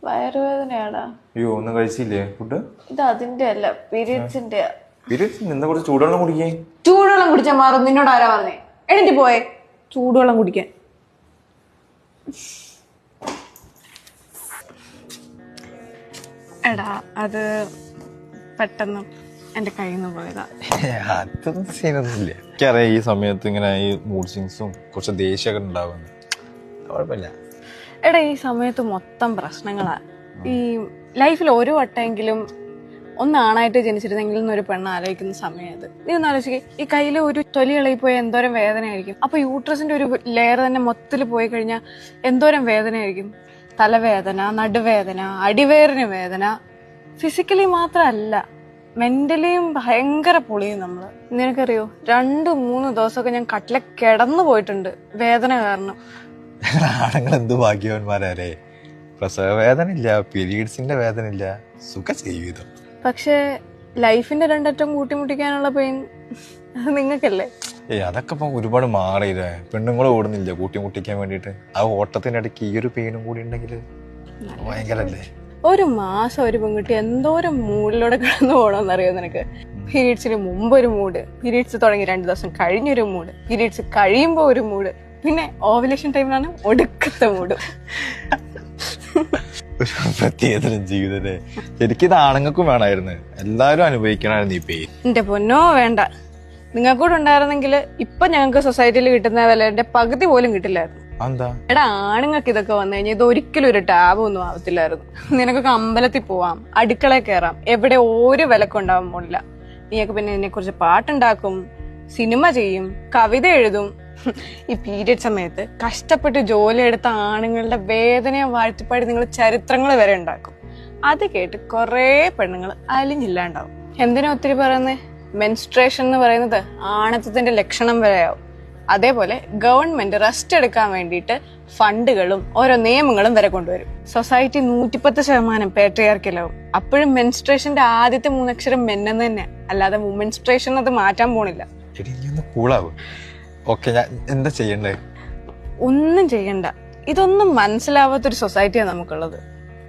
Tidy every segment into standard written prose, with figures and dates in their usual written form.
വയറുവേദനയാടാ. അയ്യോ ഒന്നും കഴിച്ചില്ലേ ഫുഡ്? ഇത് അതിന്റെ അല്ല, പീരിയഡ്സിന്റെ. എന്താ കുറച്ച് ചൂടുവെള്ളം കുടിക്കേ? ചൂടുവെള്ളം കുടിച്ചാൽ മാറും. നിന്നോട് ആരാ പറഞ്ഞേ? എണീറ്റ് പോയെ ചൂടുവെള്ളം കുടിക്കാൻ. എടാ അത് പെട്ടെന്ന് എന്റെ കയ്യിൽ നിന്ന് പോയതാ. അതൊന്നും സീനൊന്നുമില്ല. എനിക്കറിയാം ഈ സമയത്ത് ഇങ്ങനെ ഈ മൂഡ് സ്വിങ്സും കുറച്ച് ദേഷ്യമൊക്കെ ഉണ്ടാവുന്നു. കുഴപ്പമില്ല. എടാ ഈ സമയത്ത് മൊത്തം പ്രശ്നങ്ങളാ. ഈ ലൈഫിൽ ഒരു വട്ടെങ്കിലും ഒന്നാണായിട്ട് ജനിച്ചിരുന്നെങ്കിൽ എന്നൊരു പെണ്ണ് ആലോചിക്കുന്ന സമയം അത്. നീ ഒന്ന് ആലോചിക്കേ, ഈ കയ്യിൽ ഒരു തൊലി ഇളകിപ്പോയ എന്തോരം വേദനയായിരിക്കും. അപ്പൊ യൂട്രസിന്റെ ഒരു ലെയർ തന്നെ മൊത്തത്തിൽ പോയി കഴിഞ്ഞാൽ എന്തോരം വേദനയായിരിക്കും. തലവേദന, നടുവേദന, അടിവേറിന് വേദന. ഫിസിക്കലി മാത്രമല്ല, മെന്റലിയും ഭയങ്കര പൊളിയും നമ്മള്. നിനക്കറിയോ, 2-3 ദിവസമൊക്കെ ഞാൻ കട്ടിലെ കിടന്നു പോയിട്ടുണ്ട് വേദന കാരണം. ആണുങ്ങൾ എന്ത് ഭാഗ്യവാന്മാരേ. പ്രസവ വേദന ഇല്ല, പീരീഡ്സിന്റെ വേദന ഇല്ല, സുഖ ജീവിതം. പക്ഷെ ലൈഫിന്റെ രണ്ടറ്റം കൂട്ടിമുട്ടിക്കാനുള്ള പെയിൻ അത് നിങ്ങൾക്കല്ലേ? അതൊക്കെ ഇപ്പൊ ഒരുപാട് മാറിയില്ലേ. പെണ്ണുങ്ങളും ഓടുന്നില്ല കൂട്ടിമുട്ടിക്കാൻ വേണ്ടിട്ട്. ആ ഓട്ടത്തിന്റെ ഇടയ്ക്ക് ഈ ഒരു പെയിനും കൂടി ഉണ്ടെങ്കിൽ ഭയങ്കരല്ലേ. ഒരു മാസം ഒരു പെൺകുട്ടി എന്തോരം മൂഡിലൂടെ കിടന്നു പോകണമെന്നറിയോ നിനക്ക്? പീരീഡ്സിന് മുമ്പ് ഒരു മൂഡ്, പീരീഡ്സ് തുടങ്ങി 2 ദിവസം കഴിഞ്ഞൊരു മൂഡ്, പീരീഡ്സ് കഴിയുമ്പോ ഒരു മൂഡ്, പിന്നെ ഓവുലേഷൻ ടൈമിലാണ് ഒടുക്കത്തെ മൂഡ്. ഒരു പ്രത്യേകതരം ജീവിതല്ലേ. ശരിക്കും ഇത് ആണുങ്ങൾക്കും വേണമായിരുന്നു. എല്ലാരും അനുഭവിക്കണമായിരുന്നു ഈ പെയിൻ. എന്റെ പൊന്നോ വേണ്ട. നിങ്ങൾക്കൂടെ ഉണ്ടായിരുന്നെങ്കിൽ ഇപ്പൊ ഞങ്ങൾക്ക് സൊസൈറ്റിയിൽ കിട്ടുന്ന വിലന്റെ പകുതി പോലും കിട്ടില്ലായിരുന്നു. എടാ ആണുങ്ങൾക്ക് ഇതൊക്കെ വന്നു കഴിഞ്ഞാൽ ഇത് ഒരിക്കലും ഒരു ടാബ് ഒന്നും ആവത്തില്ലായിരുന്നു. നിനക്കൊക്കെ അമ്പലത്തിൽ പോവാം, അടുക്കളയിൽ കയറാം, എവിടെ ഒരു വിലക്കും ഉണ്ടാവാൻ പോണില്ല. നീയൊക്കെ പിന്നെ ഇതിനെ കുറിച്ച് പാട്ടുണ്ടാക്കും, സിനിമ ചെയ്യും, കവിത എഴുതും. ഈ പീരിയഡ് സമയത്ത് കഷ്ടപ്പെട്ട് ജോലി എടുത്ത ആണുങ്ങളുടെ വേദനയെ വാഴ്ത്തിപ്പാടി നിങ്ങൾ ചരിത്രങ്ങൾ വരെ ഉണ്ടാക്കും. അത് കേട്ട് കുറെ പെണ്ണുങ്ങൾ അലിഞ്ഞില്ലാണ്ടാവും. എന്തിനാ ഒത്തിരി പറയുന്നേ? മെൻസ്ട്രേഷൻ എന്ന് പറയുന്നത് ആണത്വത്തിന്റെ ലക്ഷണം വരെയാവും. അതേപോലെ ഗവൺമെന്റ് റെസ്റ്റ് എടുക്കാൻ വേണ്ടിയിട്ട് ഫണ്ടുകളും ഓരോ നിയമങ്ങളും വരെ കൊണ്ടുവരും. സൊസൈറ്റി 110% പേട്രിയാർക്കലാവും. അപ്പോഴും മെൻസ്ട്രേഷന്റെ ആദ്യത്തെ 3 അക്ഷരം മെന്നെന്ന് തന്നെ, അല്ലാതെ വുമൻസ്ട്രേഷൻ അത് മാറ്റാൻ പോണില്ല. എന്താ ചെയ്യണ്ടേ? ഒന്നും ചെയ്യണ്ട. ഇതൊന്നും മനസ്സിലാവാത്തൊരു സൊസൈറ്റിയാണ് നമുക്കുള്ളത്.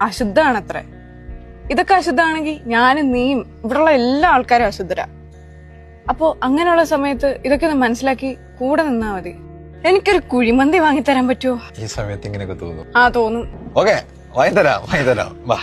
അശുദ്ധാണത്രേ. ഇതൊക്കെ അശുദ്ധാണെങ്കിൽ ഞാനും നീയും ഇവിടെയുള്ള എല്ലാ ആൾക്കാരും അശുദ്ധരാ. അപ്പോ അങ്ങനെയുള്ള സമയത്ത് ഇതൊക്കെ ഒന്ന് മനസ്സിലാക്കി കൂടെ നിന്നാ മതി. എനിക്കൊരു കുഴിമന്തി വാങ്ങിത്തരാൻ പറ്റുമോ? ഈ സമയത്ത് ഇങ്ങനെയൊക്കെ തോന്നും. തോന്നും. ഓക്കെ, വാങ്ങിത്തരാം വാ.